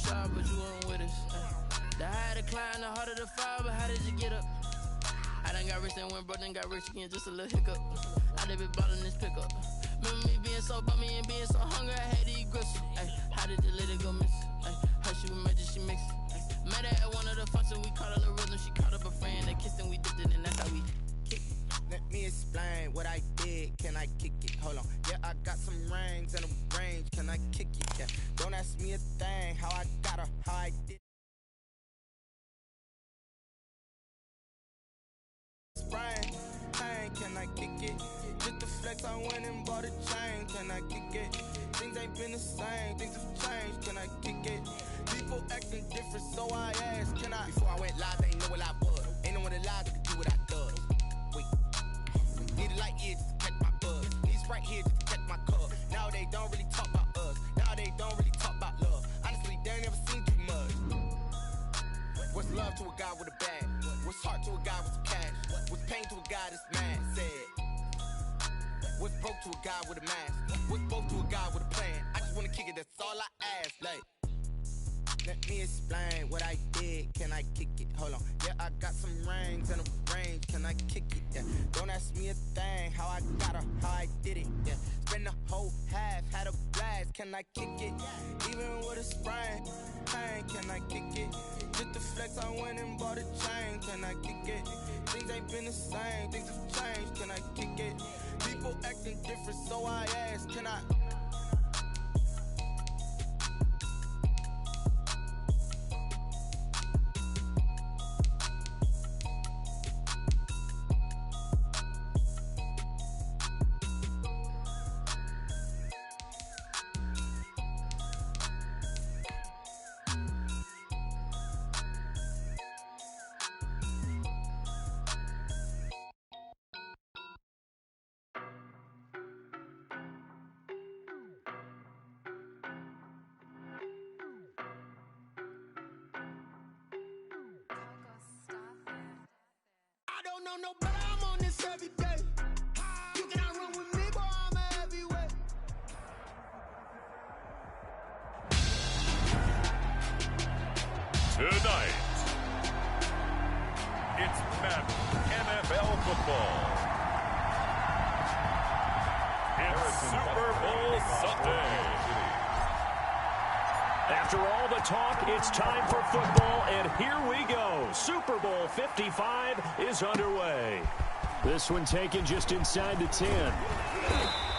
fire, but you weren't with us. The higher the climb, the harder the fire, but how did you get up? I done got rich and went broke, then got rich again, just a little hiccup. I done been ballin' this pickup. Remember me being so bummy and being so hungry, I had to eat gristle. How did the lady go miss? How she was magic, she mixed. Met her at one of the functions, we caught her the rhythm. She caught up a friend, they kissed and we dipped it, and that's how we kick it. Let me explain what I did, can I kick it? Hold on, yeah, I got some rings and a range, can I kick it? Yeah, don't ask me a thing, how I got her, how I did. Sprain, pain, can I kick it? Just the flex, I went and bought a chain, can I kick it? Things ain't been the same, things have changed, can I kick it? People acting different, so I asked, can I? Before I went live, they ain't know what I was. Ain't no one alive that could do what I does. Wait, need a light here just to catch my buzz. Need Sprite here just to catch my cup. Now they don't really talk about us. Now they don't really talk about love. Honestly, they ain't never seen too much. What's love to a guy with a bag? What's heart to a guy with some cash? What's pain to a guy that's mad? Said. What's broke to a guy with a mask? What's both to a guy with a plan? I just wanna kick it, that's all I ask. Like, let me explain what I did, can I kick it? Hold on, yeah, I got some rings and a range, can I kick it? Yeah, don't ask me a thing, how I got her, how I did it. Yeah, spend the whole half, had a blast, can I kick it? Even with a sprain, pain, can I kick it? Just the flex, I went and bought a chain, can I kick it? Things ain't been the same, things have changed, can I kick it? People acting different, so I ask, can I? I don't know no better, I'm on this every day. You cannot run with me, boy, I'm a heavyweight. Tonight, it's Madden NFL football. It's Super Bowl Sunday. After all the talk, it's time for football, and here we go. Super Bowl 55 is underway. This one taken just inside the 10.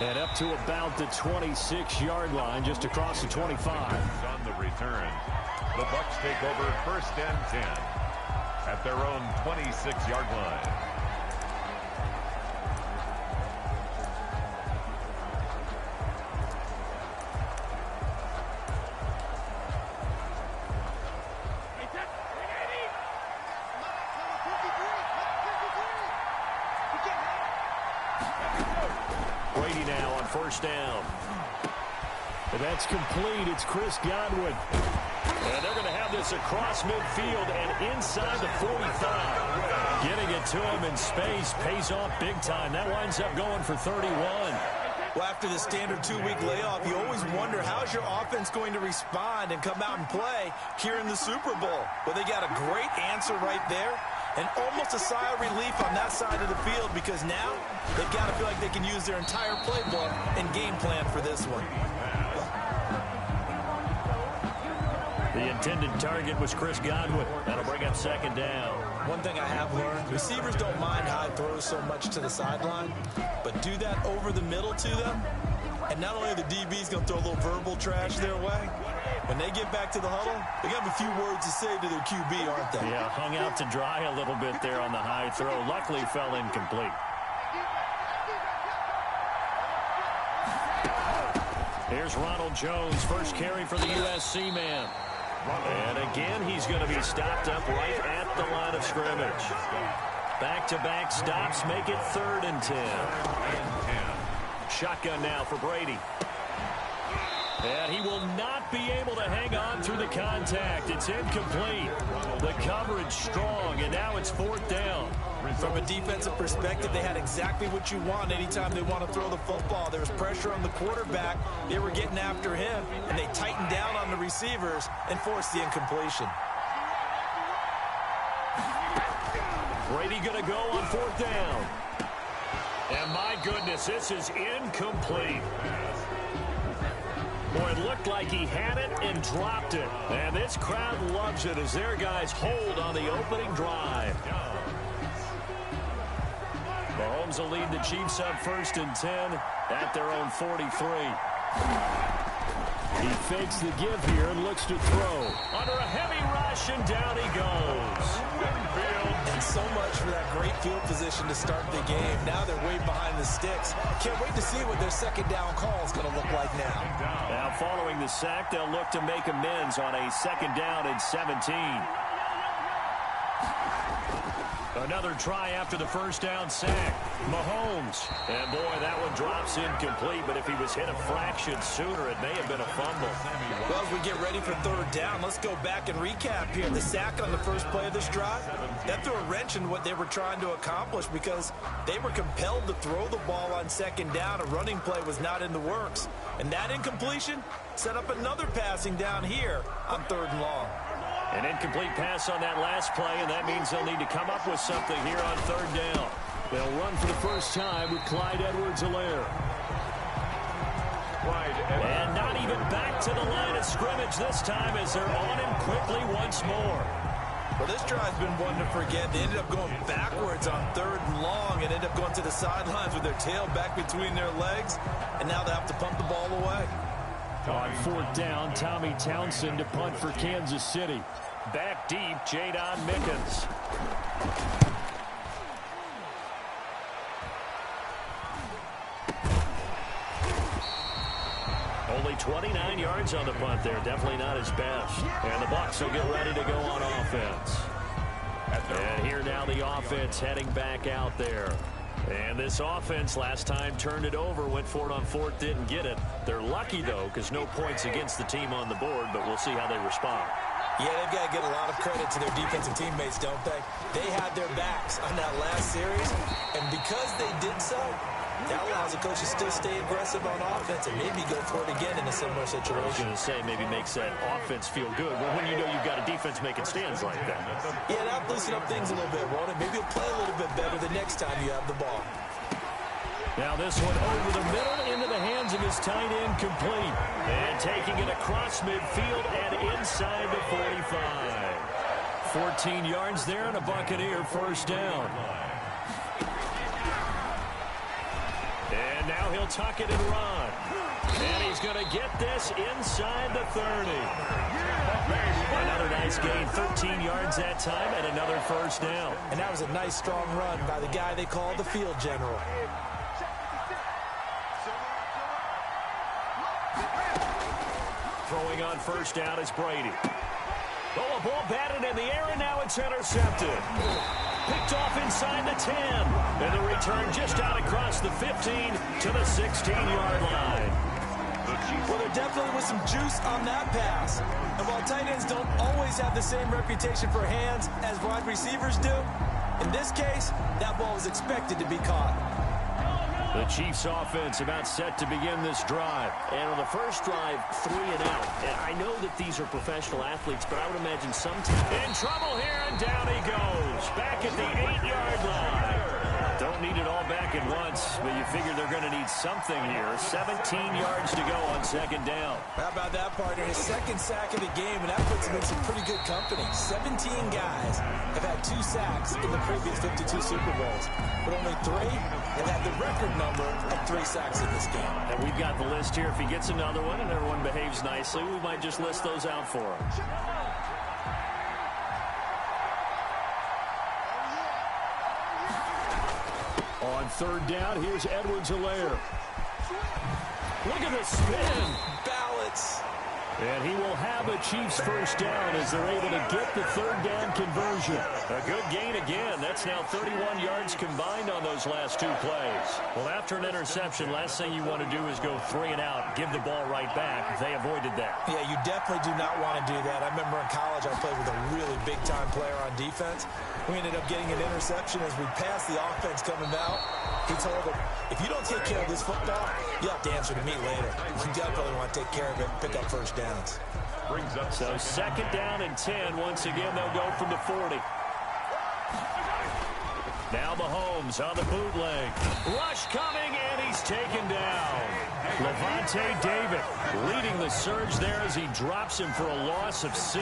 And up to about the 26-yard line, just across the 25. On the return, the Bucs take over 1st and 10 at their own 26-yard line. Brady now on 1st down. And that's complete. It's Chris Godwin. And they're going to have this across midfield and inside the 45. Getting it to him in space pays off big time. That winds up going for 31. Well, after the standard 2-week layoff, you always wonder how's your offense going to respond and come out and play here in the Super Bowl. Well, they got a great answer right there. And almost a sigh of relief on that side of the field because now they've got to feel like they can use their entire playbook and game plan for this one. The intended target was Chris Godwin. That'll bring up 2nd down. One thing I have learned, receivers don't mind high throws so much to the sideline, but do that over the middle to them, and not only are the DBs going to throw a little verbal trash their way, when they get back to the huddle, they got a few words to say to their QB, aren't they? Yeah, hung out to dry a little bit there on the high throw. Luckily fell incomplete. Here's Ronald Jones, first carry for the USC man. And again, he's going to be stopped up right at the line of scrimmage. Back-to-back stops make it 3rd and 10. Shotgun now for Brady. And he will not be able to hang on through the contact. It's incomplete. The coverage strong, and now it's 4th down. From a defensive perspective, they had exactly what you want anytime they want to throw the football. There was pressure on the quarterback. They were getting after him, and they tightened down on the receivers and forced the incompletion. Brady going to go on 4th down. And my goodness, this is incomplete. Boy, it looked like he had it and dropped it. And this crowd loves it as their guys hold on the opening drive. Mahomes will lead the Chiefs up 1st and 10 at their own 43. He fakes the give here and looks to throw. Under a heavy rush, and down he goes. And so much for that great field position to start the game. Now they're way behind the sticks. Can't wait to see what their 2nd down call is going to look like now. Now following the sack, they'll look to make amends on a 2nd down and 17. Another try after the 1st down sack. Mahomes. And boy, that one drops incomplete, but if he was hit a fraction sooner, it may have been a fumble. Well, as we get ready for 3rd down, let's go back and recap here. The sack on the first play of this drive, that threw a wrench in what they were trying to accomplish because they were compelled to throw the ball on 2nd down. A running play was not in the works. And that incompletion set up another passing down here on 3rd and long. An incomplete pass on that last play, and that means they'll need to come up with something here on 3rd down. They'll run for the first time with Clyde Edwards-Helaire. And not even back to the line of scrimmage this time as they're on him quickly once more. Well, this drive's been one to forget. They ended up going backwards on 3rd and long and ended up going to the sidelines with their tail back between their legs, and now they have to pump the ball away. On 4th down, Tommy Townsend to punt for Kansas City. Back deep, Jadon Mickens. Only 29 yards on the punt there. Definitely not his best. And the Bucs will get ready to go on offense. And here now the offense heading back out there. And this offense last time turned it over, went for it on 4th, didn't get it. They're lucky, though, because no points against the team on the board, but we'll see how they respond. Yeah, they've got to get a lot of credit to their defensive teammates, don't they? They had their backs on that last series, and because they did so, that allows the coach to still stay aggressive on offense and maybe go for it again in a similar situation. I was going to say, maybe makes that offense feel good. Well, when you know you've got a defense making stands like that. Yeah, that'll loosen up things a little bit, won't it? Maybe you'll play a little bit better the next time you have the ball. Now this one over the middle into the hands of his tight end, complete. And taking it across midfield and inside the 45. 14 yards there and a Buccaneer 1st down. And now he'll tuck it and run. And he's going to get this inside the 30. Another nice gain, 13 yards that time, and another 1st down. And that was a nice, strong run by the guy they call the field general. Throwing on 1st down is Brady. Oh, a ball batted in the air, and now it's intercepted. Picked off inside the 10. And the return just out across the 15 to the 16-yard line. Well, there definitely was some juice on that pass. And while tight ends don't always have the same reputation for hands as wide receivers do, in this case, that ball was expected to be caught. The Chiefs offense about set to begin this drive. And on the first drive, 3 and out. And I know that these are professional athletes, but I would imagine sometimes in trouble here, and down he goes. Back at the 8-yard line. Don't need it all back at once, but you figure they're going to need something here. 17 yards to go on 2nd down. How about that, partner? His 2nd sack of the game, and that puts him in some pretty good company. 17 guys have had 2 sacks in the previous 52 Super Bowls, but only 3 have had the record number of 3 sacks in this game. And we've got the list here. If he gets another one and everyone behaves nicely, we might just list those out for him. On 3rd down, here's Edwards-Helaire. Look at the spin. Ballots. And he will have a Chiefs first down as they're able to get the third down conversion. A good gain again. That's now 31 yards combined on those last 2 plays. Well, after an interception, last thing you want to do is go 3 and out, give the ball right back. They avoided that. Yeah, you definitely do not want to do that. I remember in college I played with a really big-time player on defense. We ended up getting an interception as we passed the offense coming out. He told him, if you don't take care of this football, you'll have to answer to me later. You definitely want to take care of it and pick up first downs. Brings up So 2nd down and 10. Once again, they'll go from the 40. Now Mahomes on the bootleg. Rush coming, and he's taken down. Levante David leading the surge there as he drops him for a loss of 6.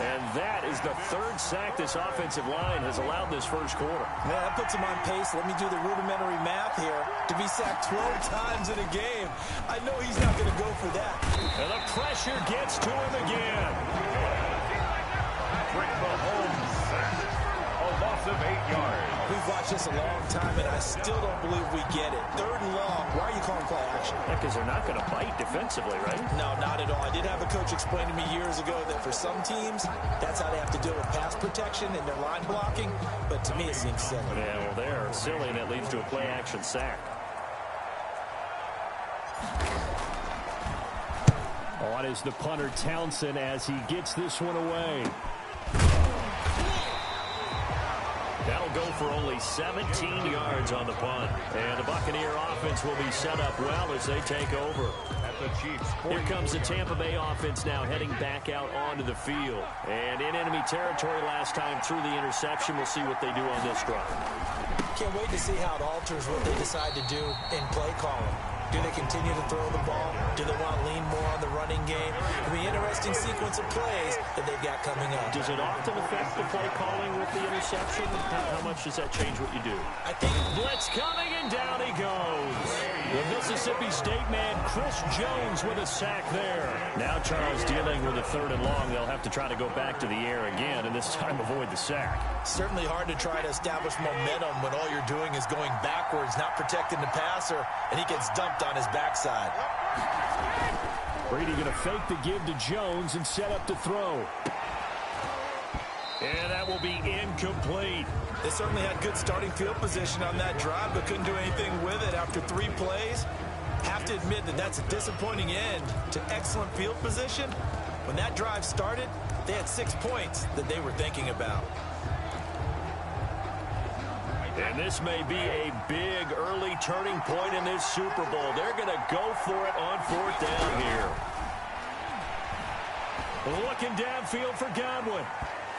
And that is the 3rd sack this offensive line has allowed this first quarter. Yeah, that puts him on pace. Let me do the rudimentary math here. To be sacked 12 times in a game, I know he's not going to go for that. And the pressure gets to him again. Patrick Mahomes sacked. A loss of 8 yards. We've watched this a long time, and I still don't believe we get it. 3rd and long. Why are you calling play action? Because they're not going to bite defensively, right? No, not at all. I did have a coach explain to me years ago that for some teams, that's how they have to deal with pass protection and their line blocking. But to me, it seems silly. Yeah, well, they're silly, and that leads to a play-action sack. On is the punter Townsend as he gets this one away. That'll go for only 17 yards on the punt. And the Buccaneer offense will be set up well as they take over. At the Chiefs. Here comes the Tampa Bay offense now heading back out onto the field. And in enemy territory last time through the interception. We'll see what they do on this drive. Can't wait to see how it alters what they decide to do in play calling. Do they continue to throw the ball? Do they want to lean more on the running game? It'll be an interesting sequence of plays that they've got coming up. Does it often affect the play calling with the interception? How much does that change what you do? I think blitz coming, and down he goes. The Mississippi State man, Chris Jones, with a sack there. Now Charles dealing with a 3rd and long. They'll have to try to go back to the air again, and this time avoid the sack. Certainly hard to try to establish momentum when all you're doing is going backwards, not protecting the passer, and he gets dumped on his backside. Brady going to fake the give to Jones and set up to throw. And that will be incomplete. They certainly had good starting field position on that drive, but couldn't do anything with it after 3 plays. Have to admit that that's a disappointing end to excellent field position. When that drive started, they had 6 points that they were thinking about. And this may be a big early turning point in this Super Bowl. They're going to go for it on 4th down here. Looking downfield for Godwin.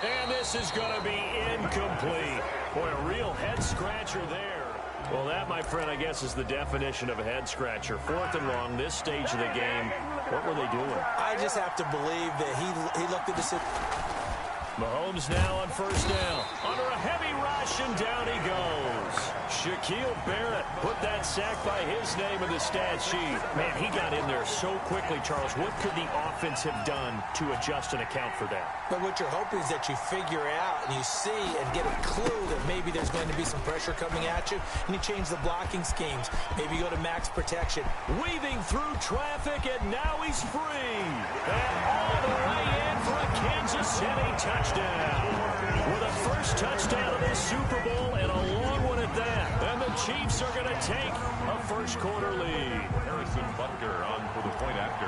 And this is going to be incomplete. Boy, a real head-scratcher there. Well, that, my friend, I guess is the definition of a head-scratcher. 4th and long, this stage of the game. What were they doing? I just have to believe that he looked at the situation. Mahomes now on 1st down. Under a heavy rush, and down he goes. Shaquille Barrett put that sack by his name in the stat sheet. Man, he got in there so quickly, Charles. What could the offense have done to adjust and account for that? But what you're hoping is that you figure out and you see and get a clue that maybe there's going to be some pressure coming at you, and you change the blocking schemes. Maybe you go to max protection. Weaving through traffic, and now he's free. And all the way in for a Kansas City touchdown. With a first touchdown of this Super Bowl and a long one at that. And the Chiefs are going to take a first quarter lead. Harrison Butker on for the point after.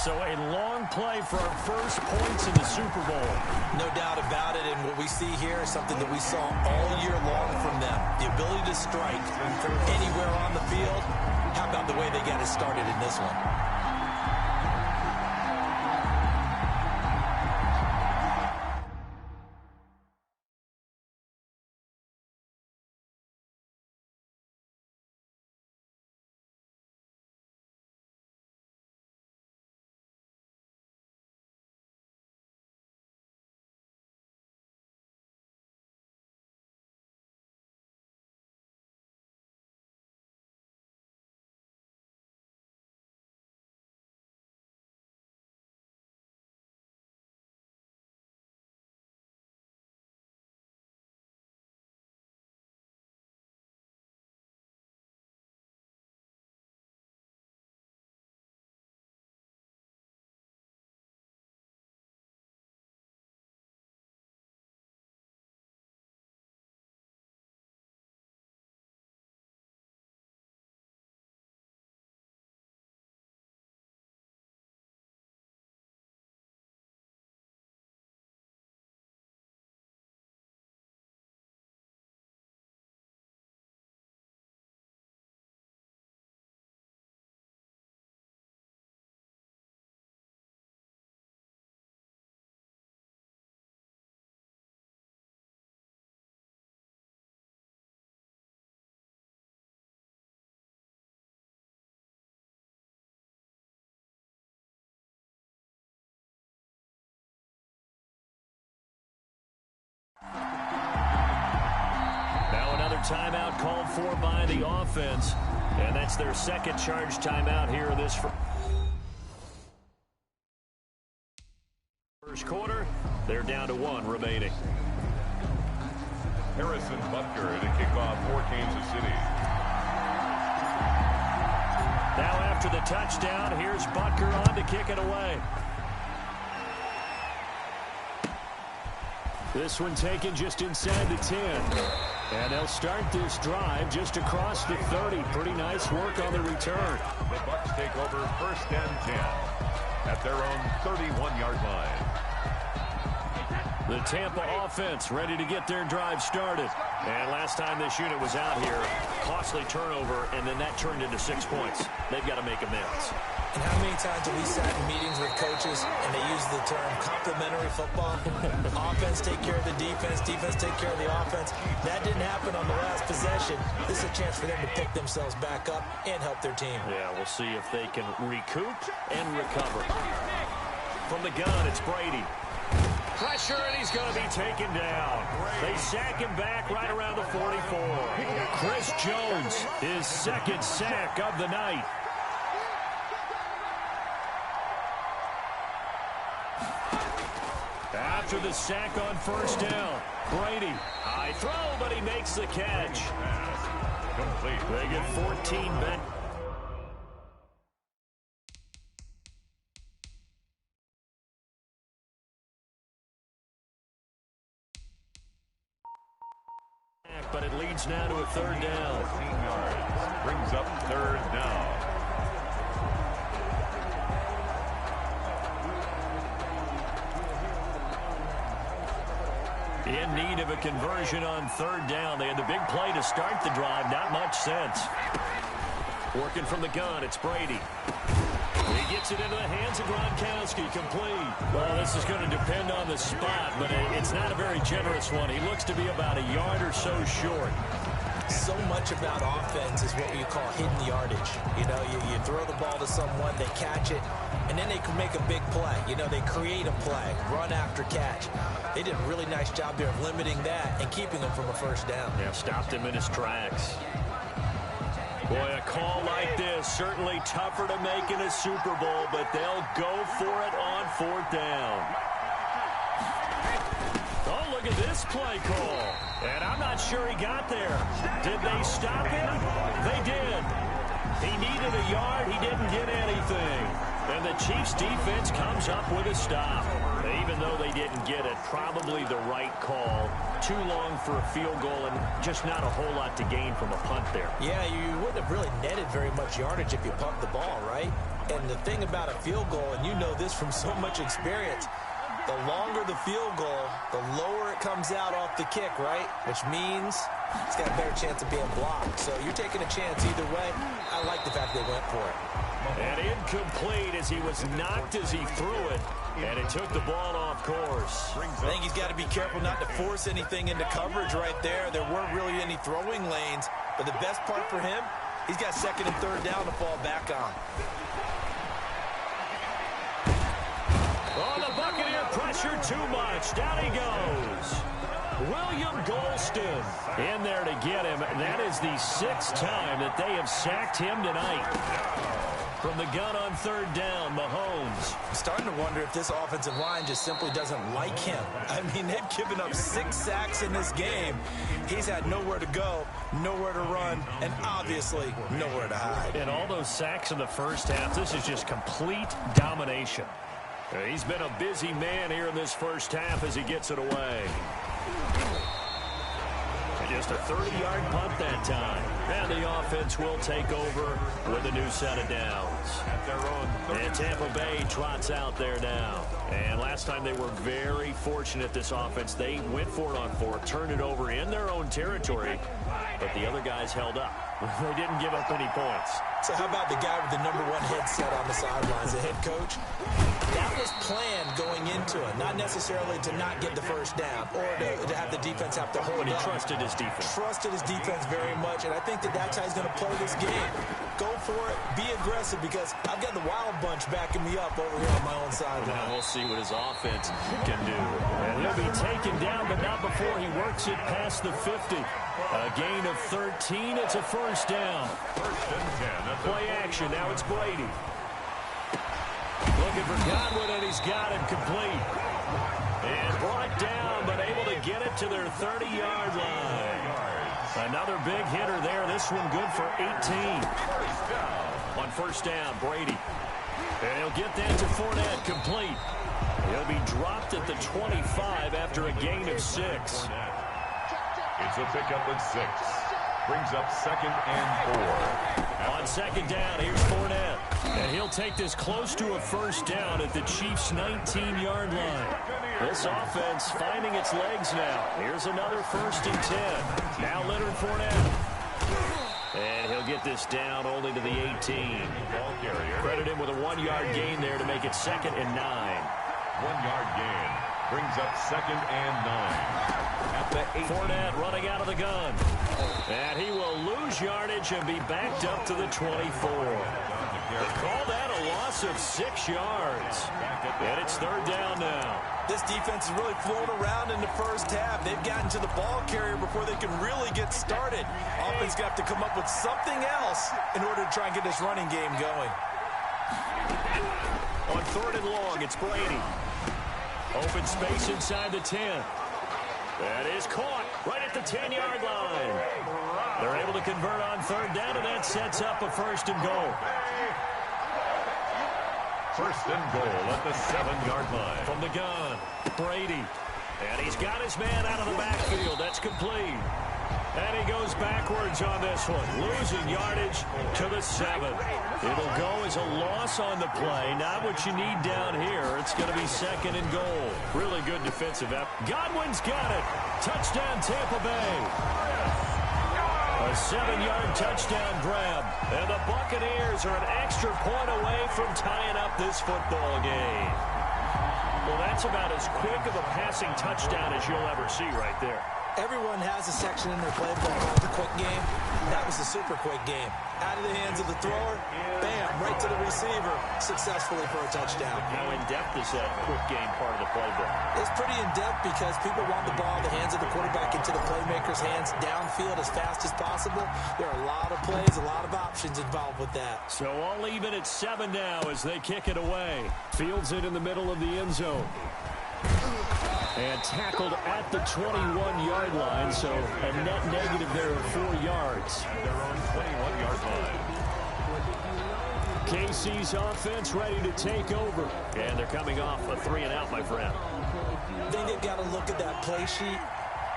So a long play for our first points in the Super Bowl. No doubt about it, and what we see here is something that we saw all year long from them. The ability to strike from anywhere on the field. How about the way they got it started in this one? timeout called for by the offense. And that's their second charge timeout here in this first quarter. They're down to 1 remaining. Harrison Butker to kick off for Kansas City. Now after the touchdown, here's Butker on to kick it away. This one taken just inside the 10. And they'll start this drive just across the 30. Pretty nice work on the return. The Bucs take over 1st and 10 at their own 31-yard line. The Tampa offense ready to get their drive started. And last time this unit was out here, costly turnover, and then that turned into 6 points. They've got to make amends. And how many times have we sat in meetings with coaches and they use the term complementary football? Offense take care of the defense, defense take care of the offense. That didn't happen on the last possession. This is a chance for them to pick themselves back up and help their team. Yeah, we'll see if they can recoup and recover. From the gun, it's Brady. Pressure, and he's going to be taken down. They sack him back right around the 44. Chris Jones, his second sack of the night. After the sack on 1st down, Brady, high throw, but he makes the catch. Complete. They get 14 back. But it leads now to a 3rd down. 14 yards. Brings up 3rd down. In need of a conversion on 3rd down. They had the big play to start the drive. Not much sense. Working from the gun, it's Brady. He gets it into the hands of Gronkowski, complete. Well, this is going to depend on the spot, but it's not a very generous one. He looks to be about a yard or so short. So much about offense is what you call hidden yardage. You know, you throw the ball to someone, they catch it, and then they can make a big play. You know, they create a play, run after catch. They did a really nice job there of limiting that and keeping him from a 1st down. Yeah, stopped him in his tracks. Boy, a call like this, certainly tougher to make in a Super Bowl, but they'll go for it on 4th down. Oh, look at this play call. And I'm not sure he got there. Did they stop him? They did. He needed a yard. He didn't get anything. And the Chiefs' defense comes up with a stop. Even though they didn't get it, probably the right call. Too long for a field goal and just not a whole lot to gain from a punt there. Yeah, you wouldn't have really netted very much yardage if you pumped the ball, right? And the thing about a field goal, and you know this from so much experience, the longer the field goal, the lower it comes out off the kick, right? Which means it's got a better chance of being blocked. So you're taking a chance either way. I like the fact they went for it. And incomplete as he was knocked as he threw it. And it took the ball off course. I think he's got to be careful not to force anything into coverage right there. There weren't really any throwing lanes. But the best part for him, he's got 2nd and 3rd down to fall back on. Oh, the Buccaneer pressure too much. Down he goes. William Golston in there to get him. That is the 6th time that they have sacked him tonight. From the gun on 3rd down, Mahomes. I'm starting to wonder if this offensive line just simply doesn't like him. I mean, they've given up 6 sacks in this game. He's had nowhere to go, nowhere to run, and obviously nowhere to hide. And all those sacks in the 1st half, this is just complete domination. He's been a busy man here in this 1st half as he gets it away. Just a 30-yard punt that time. And the offense will take over with a new set of downs. And Tampa Bay trots out there now. And last time they were very fortunate, this offense. They went for it on 4th, turned it over in their own territory, but the other guys held up. They didn't give up any points. So how about the guy with the #1 headset on the sidelines, the head coach? that was planned going into it, not necessarily to not get the first down or to have the defense have to hold But he up. trusted his defense. Trusted his defense very much, and I think that's how he's going to play this game. Go for it, be aggressive, because I've got the Wild Bunch backing me up over here on my own side. Now we'll see what his offense can do. And he'll be taken down, but not before he works it past the 50. A gain of 13. It's a first down. First and 10. Play action. Now it's Brady. Looking for Godwin, and he's got it complete. And brought down, but able to get it to their 30-yard line. Another big hitter there. This one good for 18. On first down, Brady. And he'll get that to Fournette, complete. He'll be dropped at the 25 after a gain of 6. It's a pickup of 6. Brings up 2nd and 4. On second down, here's Fournette. And he'll take this close to a first down at the Chiefs' 19-yard line. This offense finding its legs now. Here's another 1st and 10. Now Leonard Fournette. And he'll get this down only to the 18. Ball carrier. Credit him with a 1-yard gain there to make it 2nd and 9. 1-yard gain. Brings up 2nd and 9. At the 18. Fournette running out of the gun. And he will lose yardage and be backed up to the 24. They call that a loss of 6 yards. And it's 3rd down now. This defense is really flown around in the first half. They've gotten to the ball carrier before they can really get started. Offense got to come up with something else in order to try and get this running game going. On 3rd and long, it's Brady. Open space inside the 10. That is caught right at the 10-yard line. They're able to convert on 3rd down, and that sets up a 1st and goal. 1st and goal at the 7-yard line. From the gun, Brady. And he's got his man out of the backfield. That's complete. And he goes backwards on this one, losing yardage to the 7. It'll go as a loss on the play. Not what you need down here. It's going to be 2nd and goal. Really good defensive effort. Godwin's got it. Touchdown, Tampa Bay. A 7-yard touchdown grab. And the Buccaneers are an extra point away from tying up this football game. Well, that's about as quick of a passing touchdown as you'll ever see right there. Everyone has a section in their playbook called the quick game. That was the super quick game. Out of the hands of the thrower, bam, right to the receiver, successfully for a touchdown. How in-depth is that quick game part of the playbook? It's pretty in-depth because people want the ball in the hands of the quarterback into the playmaker's hands downfield as fast as possible. There are a lot of plays, a lot of options involved with that. So all even at 7 now as they kick it away. Fields it in the middle of the end zone. And tackled at the 21-yard line, so a net negative there of 4 yards. Their own 21-yard line. KC's offense ready to take over. And they're coming off a 3-and-out, my friend. I think they've got to look at that play sheet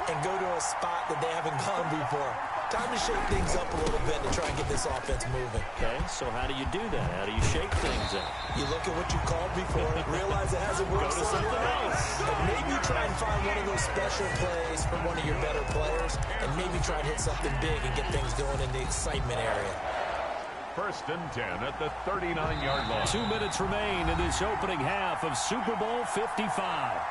and go to a spot that they haven't gone before. Time to shake things up a little bit to try and get this offense moving. Okay, so how do you do that? How do you shake things up? You look at what you called before, realize it hasn't worked Go to something else. And maybe try and find one of those special plays from one of your better players, and maybe try and hit something big and get things going in the excitement area. 1st and 10 at the 39-yard line. 2 minutes remain in this opening half of Super Bowl 55.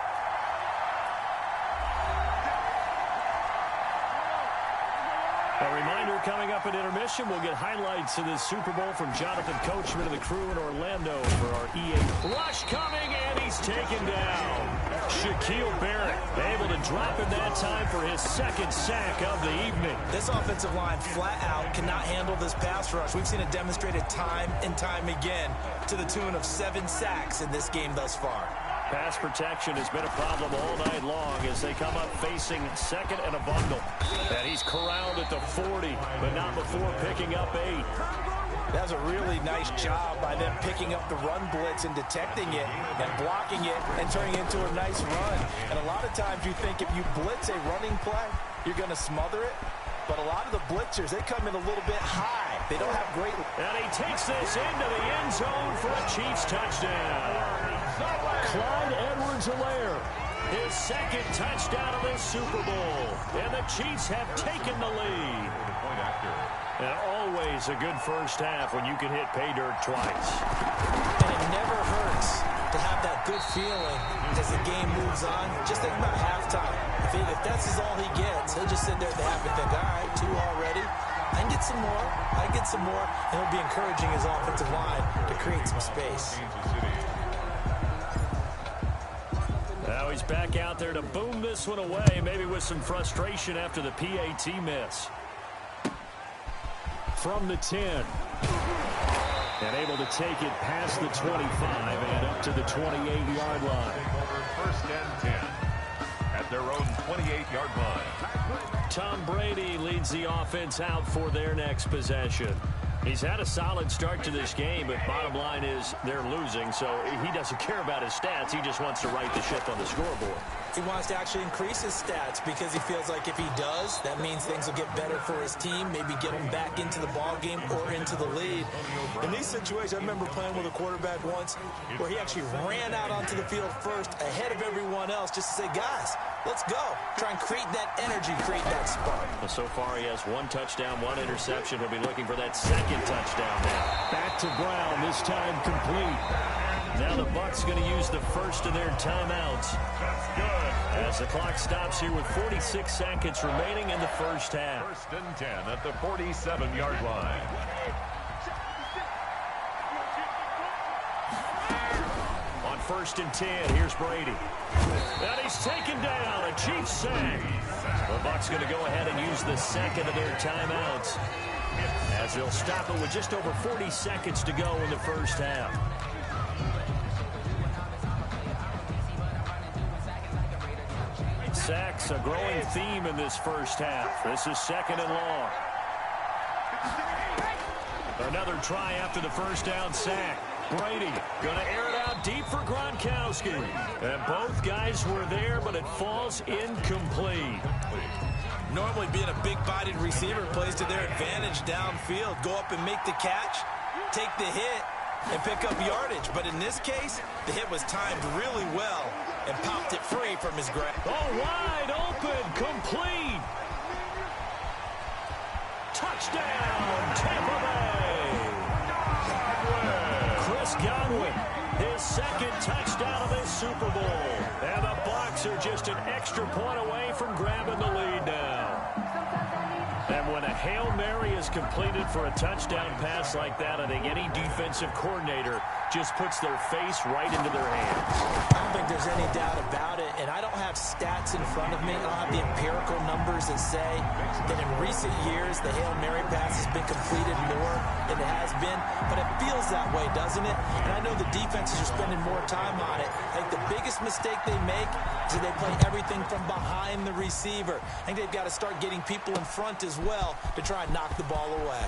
A reminder, coming up at intermission, we'll get highlights of this Super Bowl from Jonathan Coachman and the crew in Orlando for our EA. Rush coming, and he's taken down. Shaquille Barrett able to drop in that time for his 2nd sack of the evening. This offensive line flat out cannot handle this pass rush. We've seen it demonstrated time and time again to the tune of 7 sacks in this game thus far. Pass protection has been a problem all night long as they come up facing 2nd and a bundle. And he's corralled at the 40, but not before picking up 8. That was a really nice job by them picking up the run blitz and detecting it and blocking it and turning it into a nice run. And a lot of times you think if you blitz a running play, you're going to smother it. But a lot of the blitzers, they come in a little bit high. They don't have great... And he takes this into the end zone for a Chiefs touchdown. Clyde Edwards-Helaire, his 2nd touchdown of this Super Bowl. And the Chiefs have taken the lead. And always a good first half when you can hit pay dirt twice. And it never hurts to have that good feeling as the game moves on. Just think about halftime. If that's all he gets, he'll just sit there at the half and think, all right, 2 already. I can get some more. I can get some more. And he'll be encouraging his offensive line to create some space. Now he's back out there to boom this one away, maybe with some frustration after the PAT miss. From the 10. And able to take it past the 25 and up to the 28-yard line. First and 10 at their own 28-yard line. Tom Brady leads the offense out for their next possession. He's had a solid start to this game, but bottom line is they're losing, so he doesn't care about his stats. He just wants to right the ship on the scoreboard. He wants to actually increase his stats because he feels like if he does, that means things will get better for his team, maybe get him back into the ball game or into the lead. In these situations, I remember playing with a quarterback once where he actually ran out onto the field first ahead of everyone else just to say, guys, let's go. Try and create that energy, create that spark. Well, so far he has 1 touchdown, 1 interception. He'll be looking for that second touchdown now. Back to Brown, this time complete. Now the Bucs going to use the first of their timeouts. That's good. As the clock stops here with 46 seconds remaining in the first half. First and 10 at the 47-yard line. On first and 10, here's Brady. And he's taken down, a Chiefs sack. The Bucs going to go ahead and use the second of their timeouts, as they'll stop it with just over 40 seconds to go in the first half. Sacks, a growing theme in this first half. This is second and long. Another try after the first down sack. Brady going to air it out deep for Gronkowski. And both guys were there, but it falls incomplete. Normally being a big-bodied receiver plays to their advantage downfield. Go up and make the catch, take the hit, and pick up yardage. But in this case, the hit was timed really well and popped it free from his grasp. Oh, wide open, complete. Touchdown, Tampa Bay. Chris Godwin, his second touchdown of this Super Bowl. And the Bucs are just an extra point away from grabbing the lead now. And when a Hail Mary is completed for a touchdown pass like that, I think any defensive coordinator just puts their face right into their hands. I don't think there's any doubt about it, and I don't have stats in front of me. I don't have the empirical numbers that say that in recent years the Hail Mary pass has been completed more than it has been, but it feels that way, doesn't it? And I know the defenses are spending more time on it. I think the biggest mistake they make is that they play everything from behind the receiver. I think they've got to start getting people in front as well to try and knock the ball away.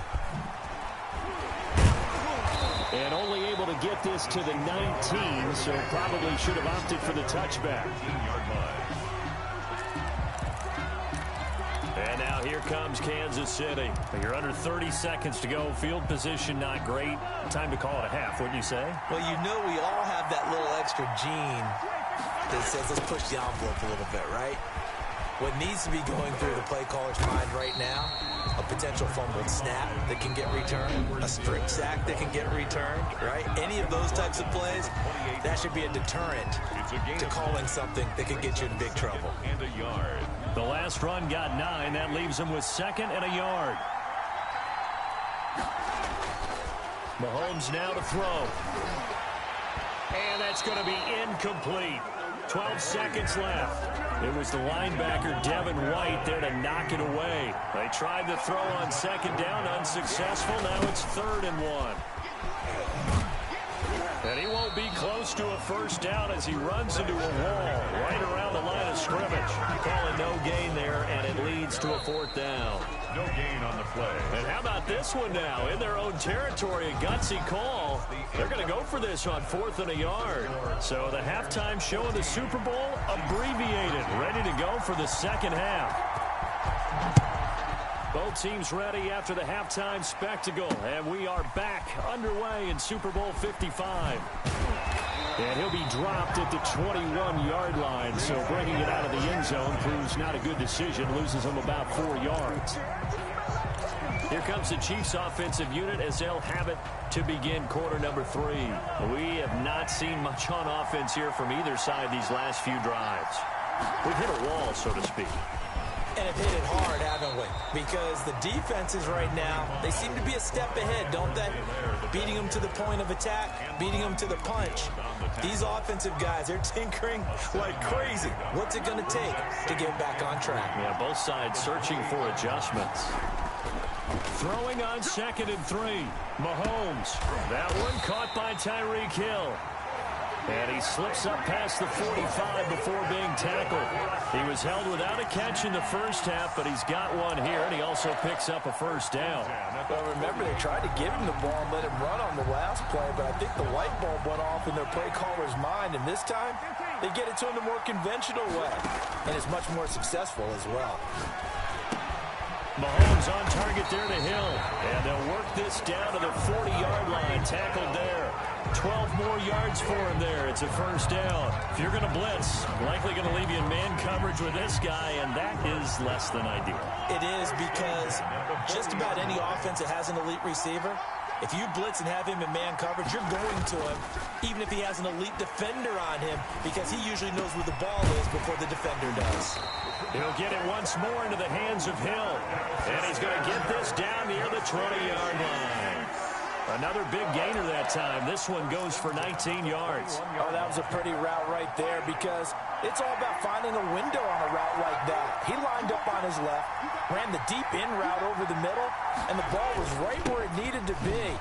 And only able to get this to the 19, so probably should have opted for the touchback. And now here comes Kansas City. You're under 30 seconds to go. Field position not great. Time to call it a half, wouldn't you say? Well, you know we all have that little extra gene that says let's push the envelope a little bit, right? What needs to be going through the play caller's mind right now, a potential fumbled snap that can get returned, a strip sack that can get returned, right? Any of those types of plays, that should be a deterrent to calling something that could get you in big trouble. And a yard. The last run got 9. That leaves him with 2nd and a yard. Mahomes now to throw. And that's going to be incomplete. 12 seconds left. It was the linebacker, Devin White, there to knock it away. They tried the throw on second down, unsuccessful. Now it's 3rd and 1. And he won't be close to a first down as he runs into a wall right around the line of scrimmage. Calling no gain there, and it leads to a 4th down. No gain on the play. And how about this one now? In their own territory, a gutsy call. They're going to go for this on 4th and a yard. So the halftime show of the Super Bowl abbreviated, ready to go for the second half. Both teams ready after the halftime spectacle, and we are back underway in Super Bowl 55. And he'll be dropped at the 21-yard line, so bringing it out of the end zone proves not a good decision, loses him about 4 yards. Here comes the Chiefs offensive unit as they'll have it to begin quarter number 3. We have not seen much on offense here from either side these last few drives. We've hit a wall, so to speak. And have hit it hard, haven't we? Because the defenses right now, they seem to be a step ahead, don't they? Beating them to the point of attack, beating them to the punch. These offensive guys, they're tinkering like crazy. What's it going to take to get back on track? Yeah, both sides searching for adjustments. Throwing on 2nd and 3. Mahomes. That one caught by Tyreek Hill. And he slips up past the 45 before being tackled. He was held without a catch in the first half, but he's got one here, and he also picks up a first down. Well, remember, they tried to give him the ball and let him run on the last play, but I think the light bulb went off in their play caller's mind, and this time they get it to him the more conventional way, and it's much more successful as well. Mahomes on target there to Hill, and they'll work this down to the 40-yard line, tackled there. 12 more yards for him there. It's a first down. If you're going to blitz, likely going to leave you in man coverage with this guy, and that is less than ideal. It is, because just about any offense that has an elite receiver, if you blitz and have him in man coverage, you're going to him, even if he has an elite defender on him, because he usually knows where the ball is before the defender does. He'll get it once more into the hands of Hill, and he's going to get this down near the 20-yard line. Another big gainer that time. This one goes for 19 yards. Oh, that was a pretty route right there, because it's all about finding a window on a route like that. He lined up on his left, ran the deep in route over the middle, and the ball was right where it needed to be.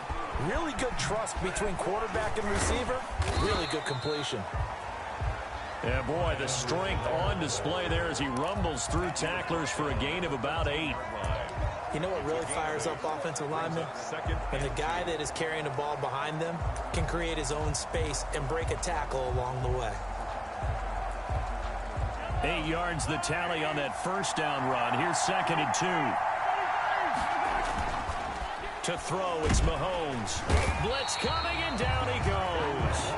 Really good trust between quarterback and receiver. Really good completion. Yeah, boy, the strength on display there as he rumbles through tacklers for a gain of about 8. You know what really fires up offensive linemen? When the guy that is carrying the ball behind them can create his own space and break a tackle along the way. 8 yards the tally on that first down run. Here's 2nd and 2. To throw, it's Mahomes. Blitz coming, and down he goes.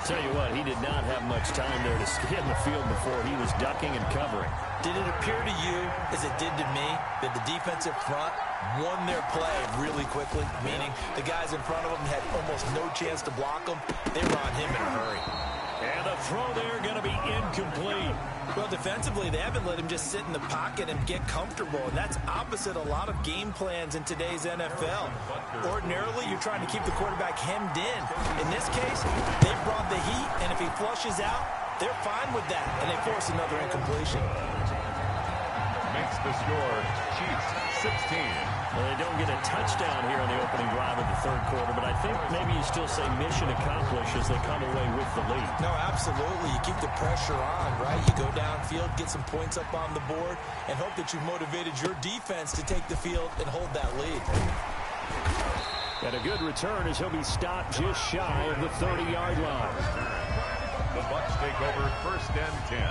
Tell you what, he did not have much time there to scan the field before he was ducking and covering. Did it appear to you, as it did to me, that the defensive front won their play really quickly? Meaning the guys in front of them had almost no chance to block them. They were on him in a hurry. And the throw there going to be incomplete. Well, defensively, they haven't let him just sit in the pocket and get comfortable, and that's opposite a lot of game plans in today's NFL. Ordinarily, you're trying to keep the quarterback hemmed in. In this case, they brought the heat, and if he flushes out, they're fine with that, and they force another incompletion. Makes the score Chiefs 16. Well, they don't get a touchdown here on the opening drive of the third quarter, but I think maybe you still say mission accomplished as they come away with the lead. No, absolutely. You keep the pressure on, right? You go downfield, get some points up on the board, and hope that you've motivated your defense to take the field and hold that lead. And a good return as he'll be stopped just shy of the 30-yard line. The Bucs take over 1st and 10.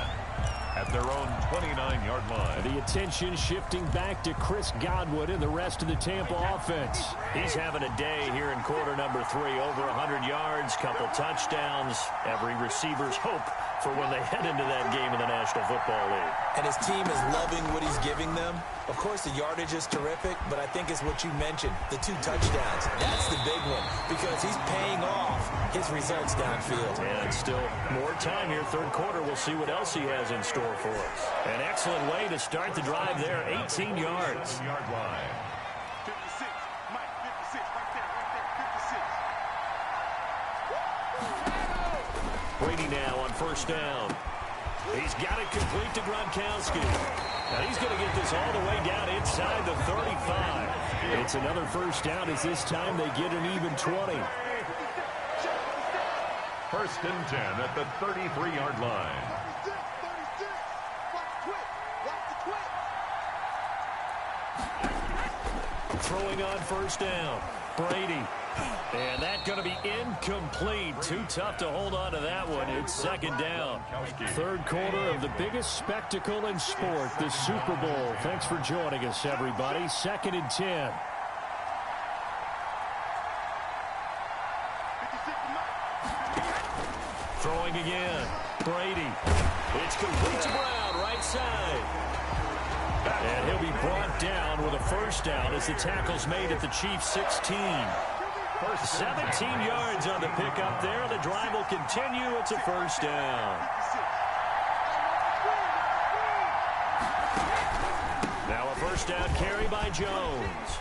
At their own 29-yard line. The attention shifting back to Chris Godwin and the rest of the Tampa offense. He's having a day here in quarter number 3. Over 100 yards, couple touchdowns. Every receiver's hope for when they head into that game in the National Football League. And his team is loving what he's giving them. Of course, the yardage is terrific, but I think it's what you mentioned, the 2 touchdowns. That's the big one, because he's paying off his results downfield. And still more time here. Third quarter, we'll see what else he has in store for us. An excellent way to start the drive there, 18 yards. 56, Mike, 56, right there, 56. Brady now on first down. He's got it complete to Gronkowski. Now he's going to get this all the way down inside the 35. It's another first down as this time they get an even 20. 1st and 10 at the 33-yard line. Throwing on first down. Brady. And that's going to be incomplete. Too tough to hold on to that one. It's 2nd down. Third quarter of the biggest spectacle in sport, the Super Bowl. Thanks for joining us, everybody. 2nd and 10. Throwing again. Brady. It's complete to Brown, right side. And he'll be brought down with a first down as the tackle's made at the Chiefs' 16. 17 yards on the pickup there. The drive will continue. It's a first down. Now a first down carry by Jones.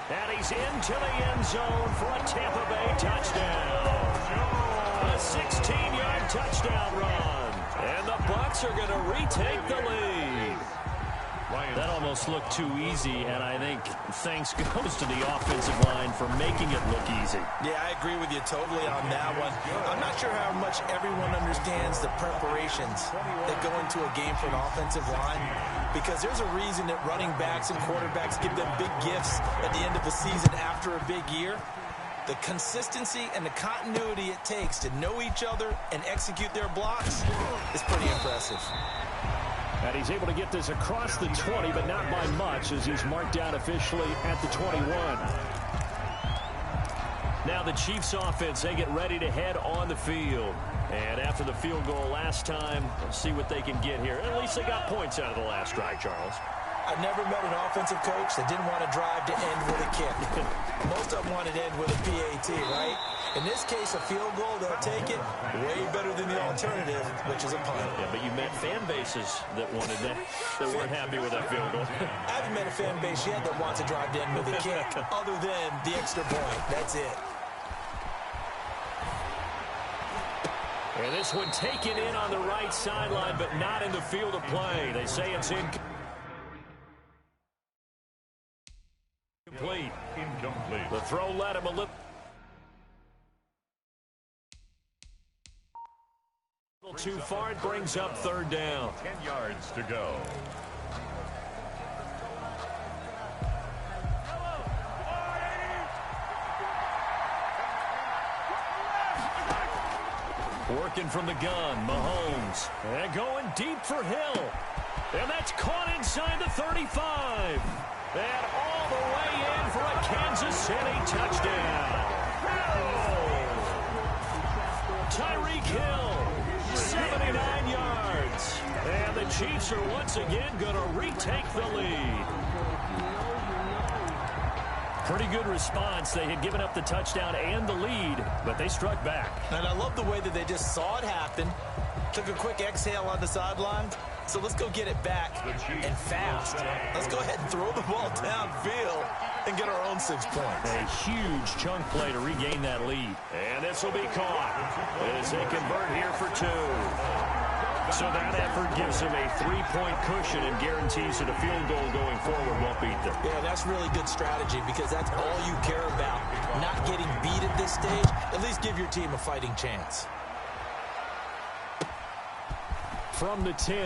And he's into the end zone for a Tampa Bay touchdown. A 16-yard touchdown run. And the Bucs are going to retake the lead. That almost looked too easy, and I think thanks goes to the offensive line for making it look easy. Yeah, I agree with you totally on that one. I'm not sure how much everyone understands the preparations that go into a game for an offensive line, because there's a reason that running backs and quarterbacks give them big gifts at the end of the season after a big year. The consistency and the continuity it takes to know each other and execute their blocks is pretty impressive. And he's able to get this across the 20, but not by much, as he's marked down officially at the 21. Now the Chiefs offense, they get ready to head on the field. And after the field goal last time, we'll see what they can get here. At least they got points out of the last drive, Charles. I've never met an offensive coach that didn't want to drive to end with a kick. Most of them want to end with a PAT, right? In this case, a field goal, they'll take it. Way better than the alternative, which is a punt. Yeah, but you met fan bases that wanted that, that weren't happy with that field goal. I haven't met a fan base yet that wants to drive to end with a kick, other than the extra point. That's it. And this one taken in on the right sideline, but not in the field of play. They say it's incomplete. The throw led him a little too far. It brings up third down. 10 yards to go. Working from the gun, Mahomes. And going deep for Hill. And that's caught inside the 35. And all the way in for a Kansas City touchdown. Tyreek Hill, 79 yards. And the Chiefs are once again going to retake the lead. Pretty good response. They had given up the touchdown and the lead, but they struck back. And I love the way that they just saw it happen. Took a quick exhale on the sideline. So let's go get it back and fast. Let's go ahead and throw the ball downfield and get our own 6 points. A huge chunk play to regain that lead. And this will be caught as they convert here for 2. So that effort gives them a 3-point cushion and guarantees that a field goal going forward won't beat them. Yeah, that's really good strategy because that's all you care about. Not getting beat at this stage. At least give your team a fighting chance. From the 10.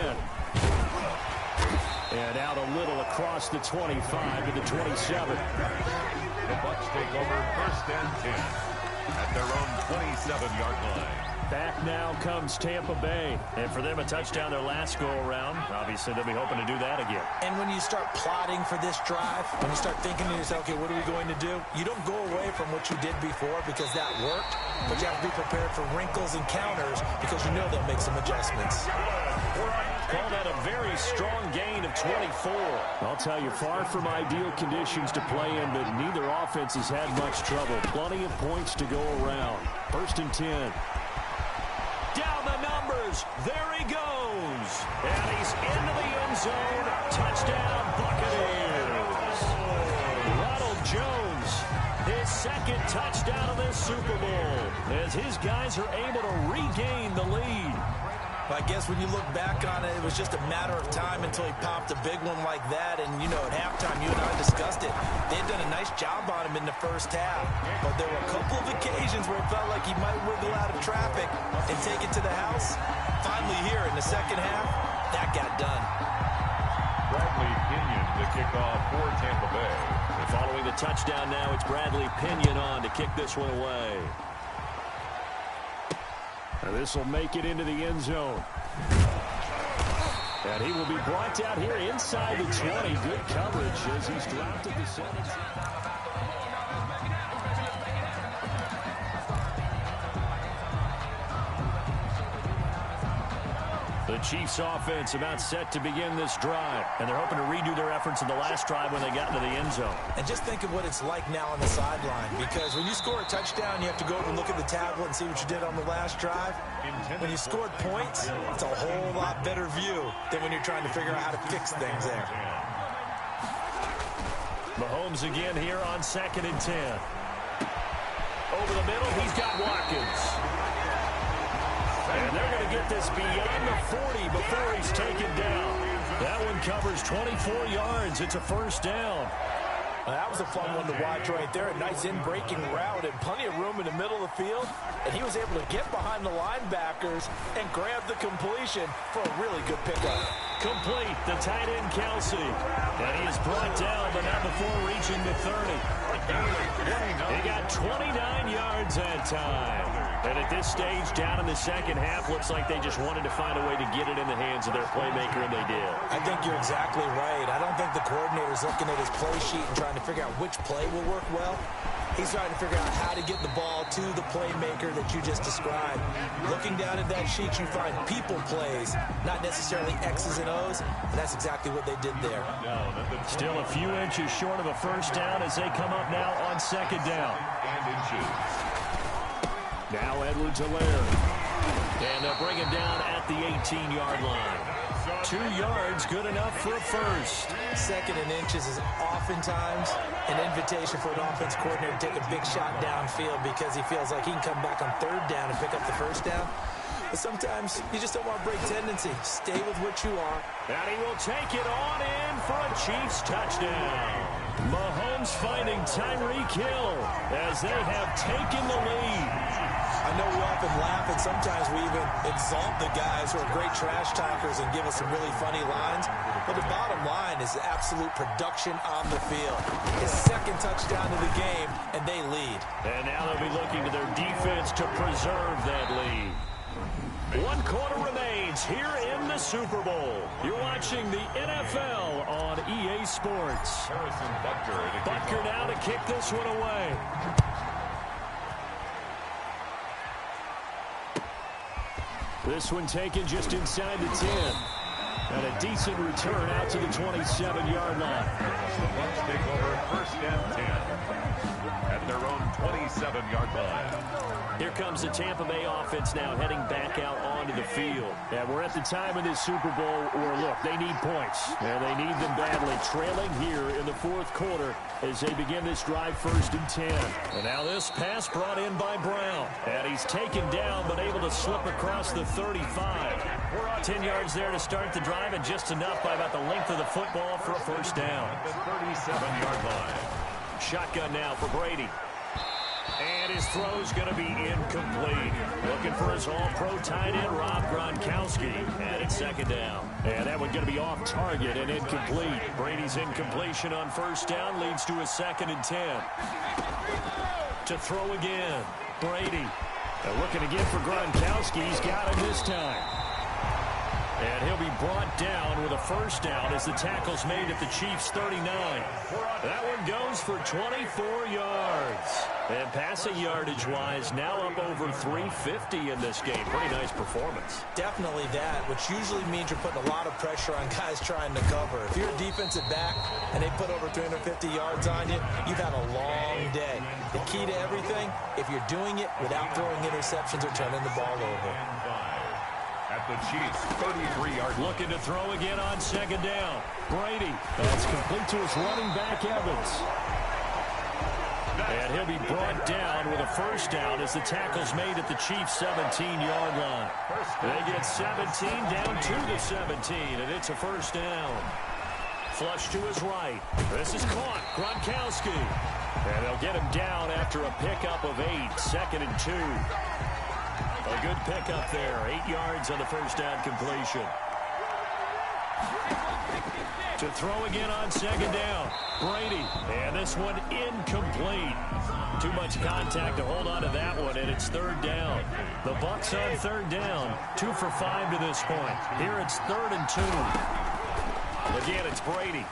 And out a little across the 25 to the 27. The Bucs take over first and 10 at their own 27-yard line. Back now comes Tampa Bay. And for them, a touchdown their last go-around. Obviously, they'll be hoping to do that again. And when you start plotting for this drive, when you start thinking to yourself, okay, what are we going to do? You don't go away from what you did before because that worked, but you have to be prepared for wrinkles and counters because you know they'll make some adjustments. Call that a very strong gain of 24. I'll tell you, far from ideal conditions to play in, but neither offense has had much trouble. Plenty of points to go around. First and 10. Down the numbers. There he goes. And he's into the end zone. Touchdown, Buccaneers. Ronald Jones, his second touchdown of this Super Bowl, as his guys are able to regain the lead. I guess when you look back on it, it was just a matter of time until he popped a big one like that. And, you know, at halftime, you and I discussed it. They had done a nice job on him in the first half. But there were a couple of occasions where it felt like he might wiggle out of traffic and take it to the house. Finally here in the second half, that got done. Bradley Pinion to kick off for Tampa Bay. And following the touchdown now, it's Bradley Pinion on to kick this one away. And this will make it into the end zone. And he will be brought down here inside the 20. Good coverage as he's dropped at the 17. The Chiefs offense about set to begin this drive, and they're hoping to redo their efforts in the last drive when they got into the end zone. And just think of what it's like now on the sideline, because when you score a touchdown, you have to go over and look at the tablet and see what you did on the last drive. When you scored points, it's a whole lot better view than when you're trying to figure out how to fix things there. Mahomes again here on 2nd and 10. Over the middle, he's got Watkins. And they're going to get this beyond the 40 before he's taken down. That one covers 24 yards. It's a first down. That was a fun one to watch right there. A nice in-breaking route and plenty of room in the middle of the field. And he was able to get behind the linebackers and grab the completion for a really good pickup. Complete, the tight end Kelsey. And he is brought down, but not before reaching the 30. He got 29 yards that time. And at this stage, down in the second half, looks like they just wanted to find a way to get it in the hands of their playmaker, and they did. I think you're exactly right. I don't think the coordinator's looking at his play sheet and trying to figure out which play will work well. He's trying to figure out how to get the ball to the playmaker that you just described. Looking down at that sheet, you find people plays, not necessarily X's and O's, and that's exactly what they did there. Still a few inches short of a first down as they come up now on 2nd down. Now Edwards-Helaire. And they'll bring him down at the 18-yard line. 2 yards, good enough for a first. 2nd and inches is oftentimes an invitation for an offense coordinator to take a big shot downfield because he feels like he can come back on 3rd down and pick up the first down. But sometimes you just don't want to break tendency. Stay with what you are. And he will take it on in for a Chiefs touchdown. Mahomes finding Tyreek Hill as they have taken the lead. I know we often laugh, and sometimes we even exalt the guys who are great trash talkers and give us some really funny lines. But the bottom line is absolute production on the field. His 2nd touchdown of the game, and they lead. And now they'll be looking to their defense to preserve that lead. 1 quarter remains here in the Super Bowl. You're watching the NFL on EA Sports. Butker now to kick this one away. This one taken just inside the 10. And a decent return out to the 27-yard line. The Bucs take over 1st and 10 at their own 27-yard line. Here comes the Tampa Bay offense now heading back out onto the field. And we're at the time of this Super Bowl where, look, they need points. And they need them badly, trailing here in the 4th quarter as they begin this drive 1st and 10. And now this pass brought in by Brown. And he's taken down but able to slip across the 35. 10 yards there to start the drive and just enough by about the length of the football for a first down. The 37-yard line. Shotgun now for Brady. And his throw's going to be incomplete. Looking for his all-pro tight end, Rob Gronkowski. And it's 2nd down. And that one going to be off target and incomplete. Brady's incompletion on 1st down leads to a 2nd and 10. To throw again. Brady. Looking again for Gronkowski. He's got him this time. And he'll be brought down with a first down as the tackle's made at the Chiefs' 39. That one goes for 24 yards. And passing yardage-wise, now up over 350 in this game. Pretty nice performance. Definitely that, which usually means you're putting a lot of pressure on guys trying to cover. If you're a defensive back and they put over 350 yards on you, you've had a long day. The key to everything, if you're doing it without throwing interceptions or turning the ball over. At the Chiefs' 33-yard line. Looking to throw again on 2nd down. Brady. That's complete to his running back, Evans. And he'll be brought down with a first down as the tackle's made at the Chiefs' 17-yard line. They get 17 down to the 17, and it's a first down. Flush to his right. This is caught. Gronkowski. And they'll get him down after a pickup of 8. 2nd and 2. A good pickup there. 8 yards on the first down completion. To throw again on 2nd down. Brady. And this one incomplete. Too much contact to hold on to that one, and it's 3rd down. The Bucs on 3rd down. 2 for 5 to this point. Here it's 3rd and 2. Again, it's Brady.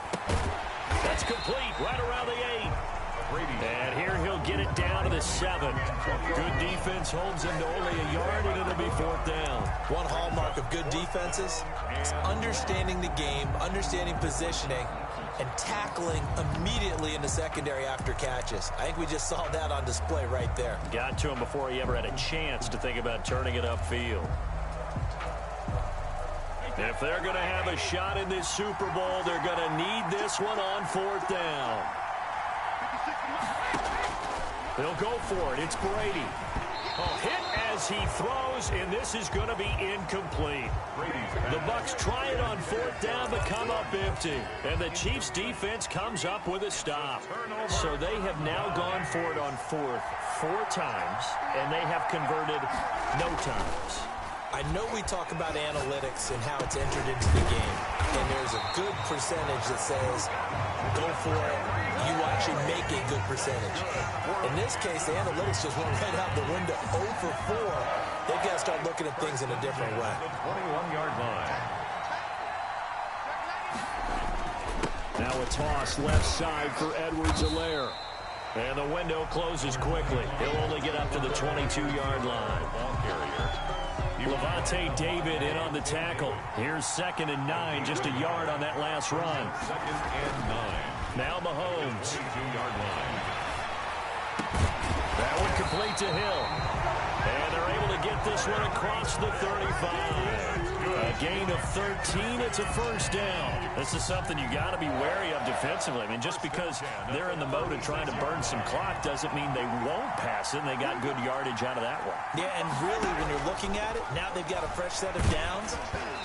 That's complete right around the 8. And here he'll get it down to the 7. Good defense holds him to only a yard, and it'll be 4th down. One hallmark of good defenses is understanding the game, understanding positioning, and tackling immediately in the secondary after catches. I think we just saw that on display right there. Got to him before he ever had a chance to think about turning it upfield. If they're going to have a shot in this Super Bowl, they're going to need this one on 4th down. They'll go for it. It's Brady. Hit as he throws, and this is going to be incomplete. The Bucs try it on 4th down, but come up empty. And the Chiefs' defense comes up with a stop. So they have now gone for it on 4th 4 times, and they have converted no times. I know we talk about analytics and how it's entered into the game, and there's a good percentage that says go for it, you actually make a good percentage. In this case, the analytics just went right out the window. 0 for 4. They've got to start looking at things in a different way. 21-yard line. Now a toss left side for Edwards-Helaire. And the window closes quickly. He'll only get up to the 22-yard line. Ball carrier. Levante David in on the tackle. Here's 2nd and 9, just a yard on that last run. 2nd and 9. Now Mahomes. 22-yard line. That one complete to Hill. And they're able to get this one across the 35. A gain of 13, it's a 1st down. This is something you got to be wary of defensively. I mean, just because they're in the mode of trying to burn some clock doesn't mean they won't pass it, and they got good yardage out of that one. Yeah, and really, when you're looking at it, now they've got a fresh set of downs.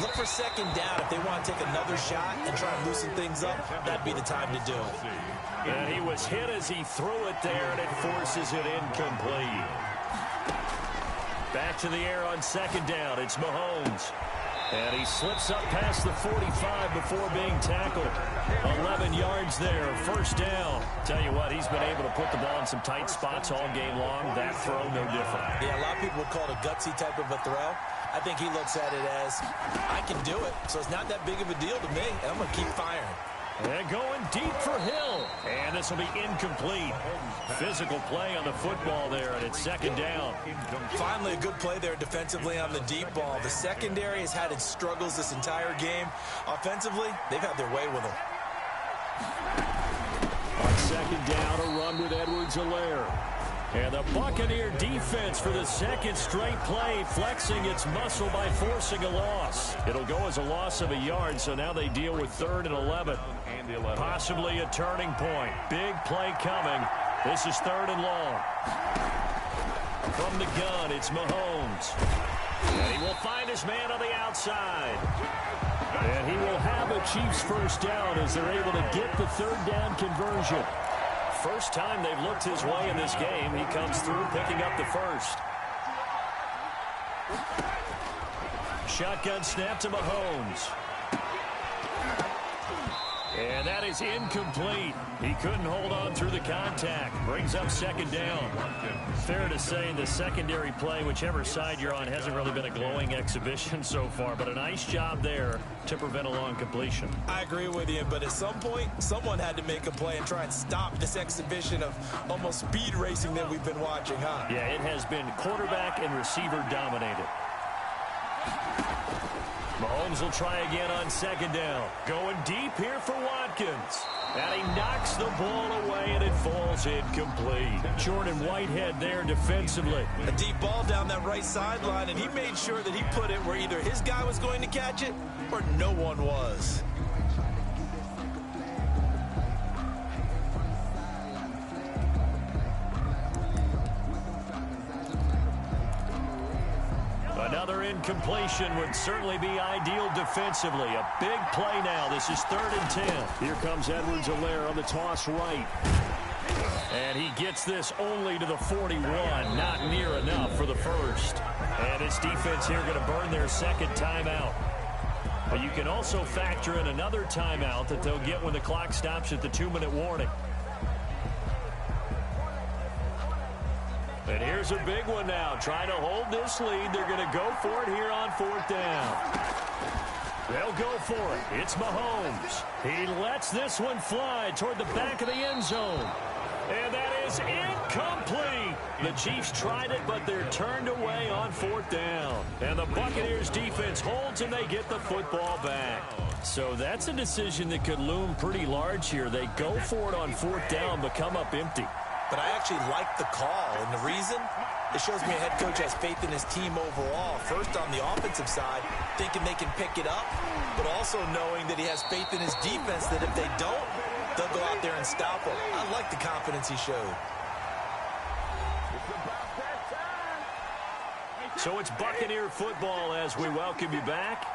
Look for 2nd down. If they want to take another shot and try and loosen things up, that'd be the time to do it. And he was hit as he threw it there, and it forces it incomplete. Back to the air on 2nd down. It's Mahomes. And he slips up past the 45 before being tackled. 11 yards there, 1st down. Tell you what, he's been able to put the ball in some tight spots all game long. That throw, no different. Yeah, a lot of people would call it a gutsy type of a throw. I think he looks at it as, I can do it, so it's not that big of a deal to me, and I'm going to keep firing. And going deep for Hill. And this will be incomplete. Physical play on the football there, and it's 2nd down. Finally, a good play there defensively on the deep ball. The secondary has had its struggles this entire game. Offensively, they've had their way with them. On 2nd down, a run with Edwards-Helaire. And the Buccaneer defense for the 2nd straight play, flexing its muscle by forcing a loss. It'll go as a loss of a yard, so now they deal with 3rd and 11. Possibly a turning point. Big play coming. This is 3rd and long. From the gun, it's Mahomes. And he will find his man on the outside. And he will have a Chiefs 1st down as they're able to get the 3rd down conversion. First time they've looked his way in this game. He comes through picking up the 1st. Shotgun snap to Mahomes. And that is incomplete. He couldn't hold on through the contact. Brings up 2nd down. Fair to say the secondary play, whichever side you're on, hasn't really been a glowing exhibition so far, but a nice job there to prevent a long completion. I agree with you, but at some point, someone had to make a play and try and stop this exhibition of almost speed racing that we've been watching, huh? Yeah, it has been quarterback and receiver dominated. Mahomes will try again on 2nd down. Going deep here for Watkins. And he knocks the ball away, and it falls incomplete. Jordan Whitehead there defensively. A deep ball down that right sideline, and he made sure that he put it where either his guy was going to catch it or no one was. Another incompletion would certainly be ideal defensively. A big play now. This is 3rd and 10. Here comes Edwards-Helaire on the toss right. And he gets this only to the 41. Not near enough for the 1st. And this defense here going to burn their 2nd timeout. But you can also factor in another timeout that they'll get when the clock stops at the 2-minute warning. And here's a big one now. Trying to hold this lead. They're going to go for it here on 4th down. They'll go for it. It's Mahomes. He lets this one fly toward the back of the end zone. And that is incomplete. The Chiefs tried it, but they're turned away on 4th down. And the Buccaneers defense holds, and they get the football back. So that's a decision that could loom pretty large here. They go for it on 4th down, but come up empty. But I actually like the call, and the reason? It shows me a head coach has faith in his team overall. First, on the offensive side, thinking they can pick it up, but also knowing that he has faith in his defense that if they don't, they'll go out there and stop him. I like the confidence he showed. So it's Buccaneer football as we welcome you back.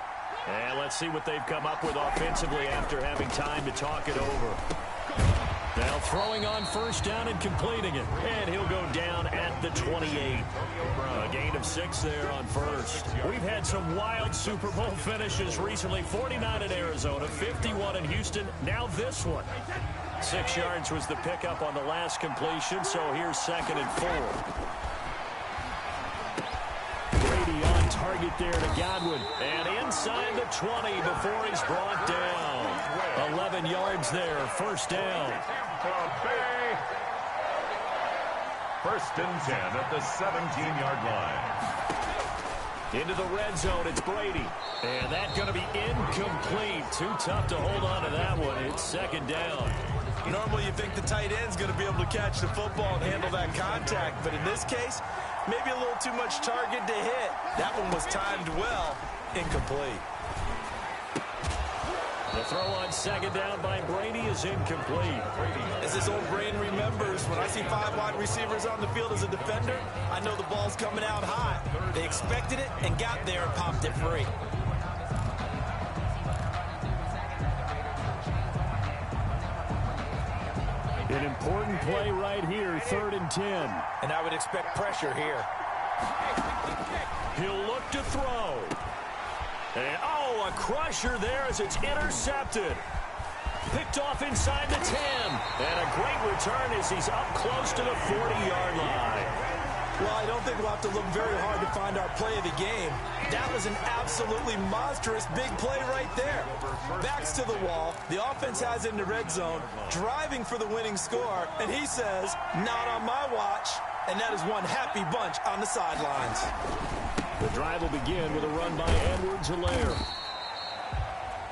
And let's see what they've come up with offensively after having time to talk it over. Now throwing on 1st down and completing it. And he'll go down at the 28. A gain of 6 there on 1st. We've had some wild Super Bowl finishes recently. 49 in Arizona, 51 in Houston, now this one. 6 yards was the pickup on the last completion, so here's 2nd and 4. Brady on target there to Godwin. And inside the 20 before he's brought down. 11 yards there, 1st down. 1st and 10 at the 17-yard line. Into the red zone, it's Brady. And that's going to be incomplete. Too tough to hold on to that one. It's 2nd down. Normally you think the tight end's going to be able to catch the football and handle that contact, but in this case, maybe a little too much target to hit. That one was timed well. Incomplete. The throw on 2nd down by Brady is incomplete. As his old brain remembers, when I see 5 wide receivers on the field as a defender, I know the ball's coming out high. They expected it and got there and popped it free. An important play right here, 3rd and 10. And I would expect pressure here. He'll look to throw. And, a crusher there as it's intercepted. Picked off inside the 10. And a great return as he's up close to the 40-yard line. Well, I don't think we'll have to look very hard to find our play of the game. That was an absolutely monstrous big play right there. Backs to the wall. The offense has it in the red zone, driving for the winning score. And he says, not on my watch. And that is one happy bunch on the sidelines. The drive will begin with a run by Edwards-Helaire.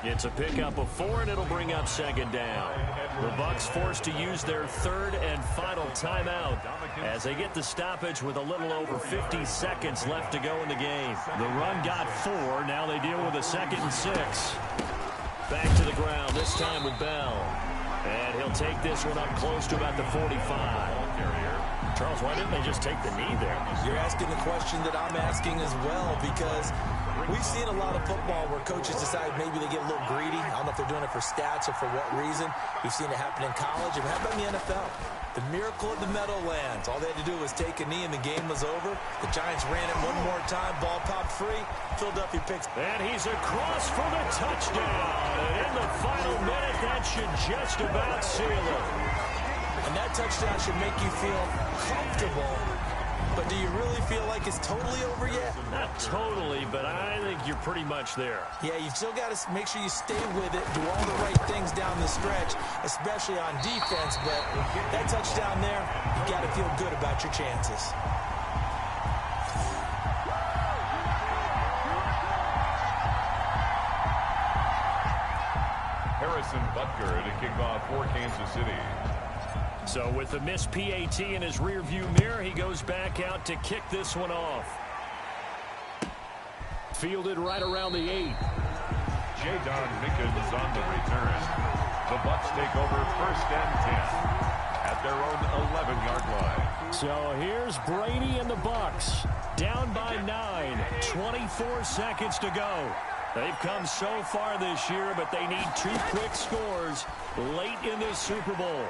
It's a pickup of 4, and it'll bring up 2nd down. The Bucs forced to use their 3rd and final timeout as they get the stoppage with a little over 50 seconds left to go in the game. The run got 4. Now they deal with a 2nd and 6. Back to the ground, this time with Bell. And he'll take this one up close to about the 45. Charles, why didn't they just take the knee there? You're asking the question that I'm asking as well, because we've seen a lot of football where coaches decide maybe they get a little greedy. I don't know if they're doing it for stats or for what reason. We've seen it happen in college. And how about in the NFL? The miracle of the Meadowlands. All they had to do was take a knee and the game was over. The Giants ran it one more time. Ball popped free. Philadelphia picks. And he's across for the touchdown. And in the final minute, that should just about seal it. And that touchdown should make you feel comfortable. But do you really feel like it's totally over yet? Not totally, but I think you're pretty much there. Yeah, you've still got to make sure you stay with it, do all the right things down the stretch, especially on defense. But that touchdown there, you got to feel good about your chances. Harrison Butker to kick off for Kansas City. So with the missed PAT in his rearview mirror, he goes back out to kick this one off. Fielded right around the 8. Jadon Mickens on the return. The Bucs take over 1st and 10 at their own 11-yard line. So here's Brady and the Bucs. Down by 9. 24 seconds to go. They've come so far this year, but they need 2 quick scores late in this Super Bowl.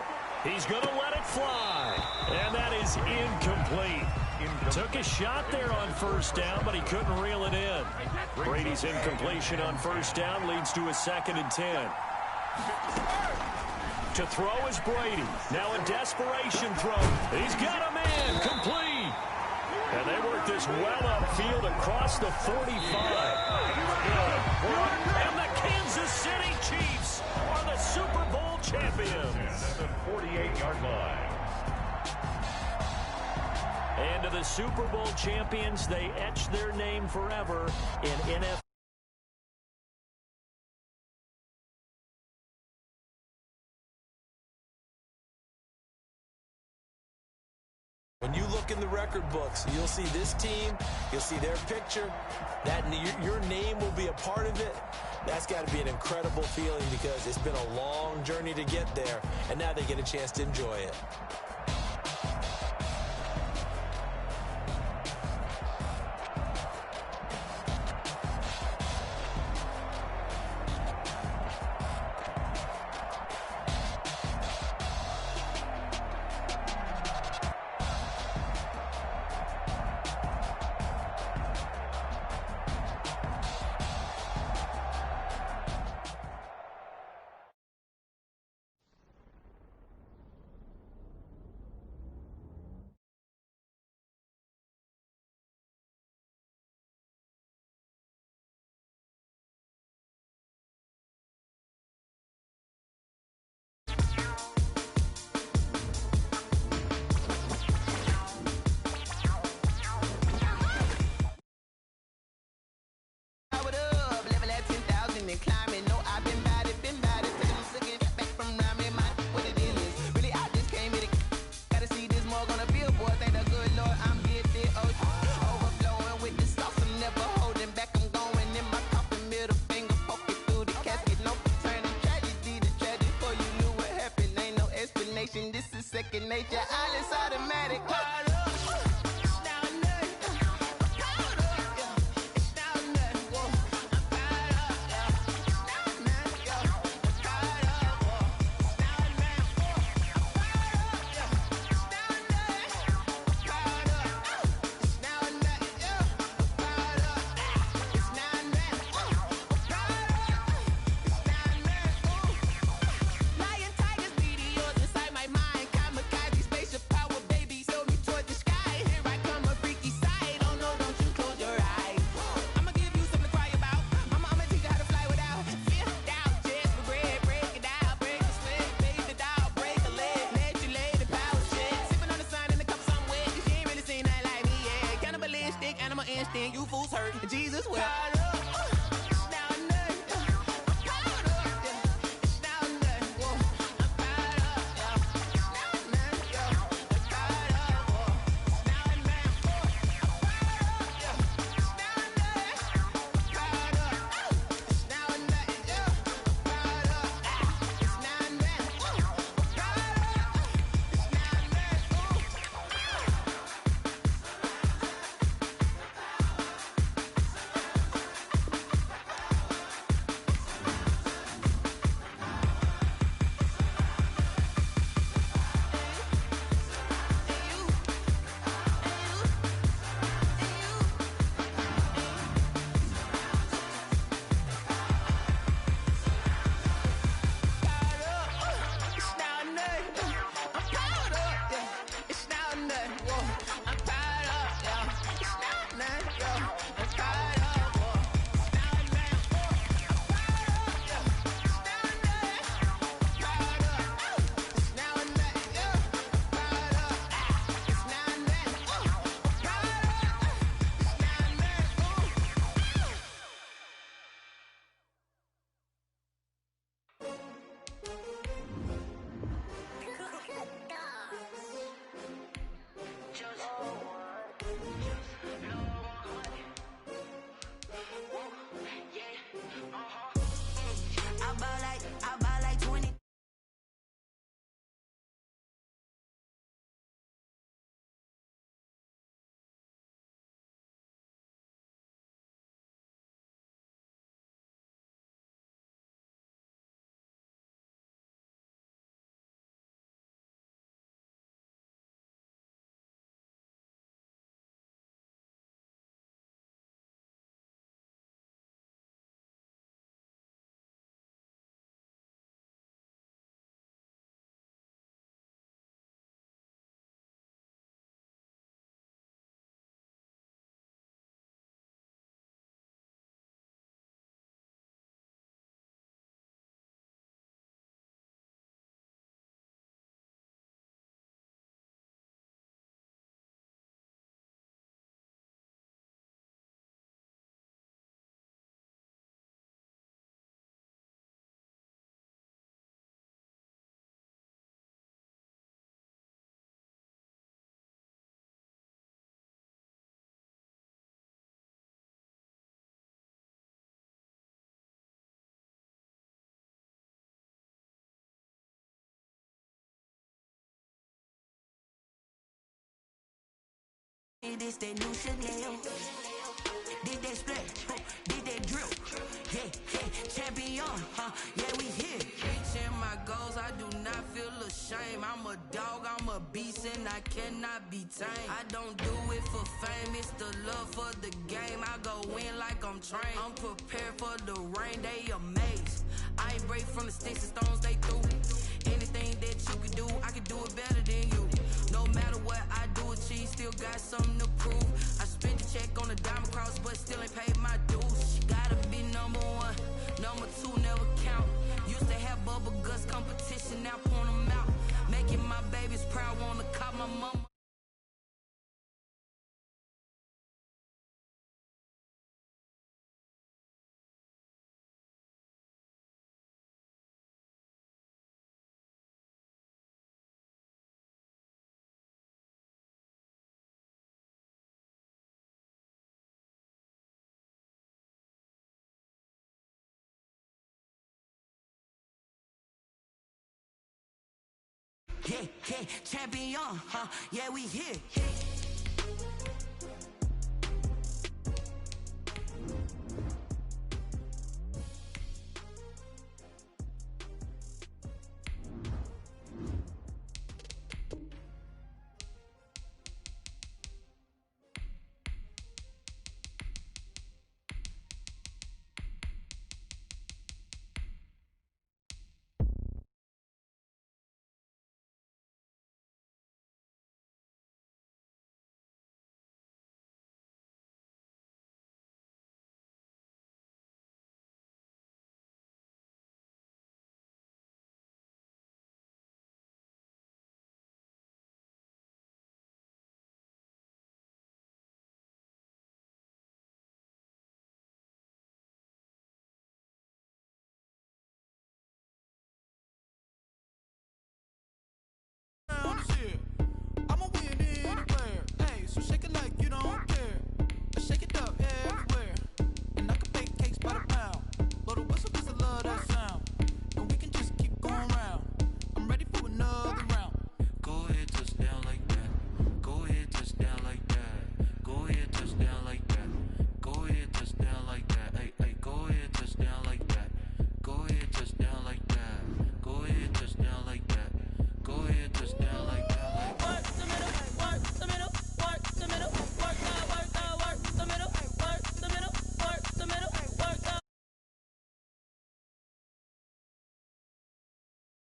He's going to let it fly. And that is incomplete. Took a shot there on 1st down, but he couldn't reel it in. Brady's incompletion on 1st down leads to a 2nd and 10. To throw is Brady. Now a desperation throw. He's got him in. Complete. And they work this well upfield across the 45. And the Kansas City Chiefs are the Super Bowl champions. At the 48-yard line. And to the Super Bowl champions, they etch their name forever in NFL. When you look in the record books, you'll see this team, you'll see their picture, that your name will be a part of it. That's got to be an incredible feeling because it's been a long journey to get there, and now they get a chance to enjoy it. This is second nature, all is automatic. You fools hurt. Jesus will. It is that new Chanel. Did that splash, did that drip. Yeah, champion, yeah, we here. Reaching my goals, I do not feel ashamed. I'm a dog, I'm a beast, and I cannot be tamed. I don't do it for fame, it's the love for the game. I go in like I'm trained. I'm prepared for the rain, they amazed. I ain't break from the sticks and stones they threw. Anything that you can do, I can do it better than you. No matter what I do, achieve, still got something to prove. I spent the check on the diamond cross, but still ain't paid my dues. Gotta be number one, number two never count. Used to have bubble guts competition, now point them out. Making my babies proud, wanna call my mama. Yeah, champion, yeah, we here.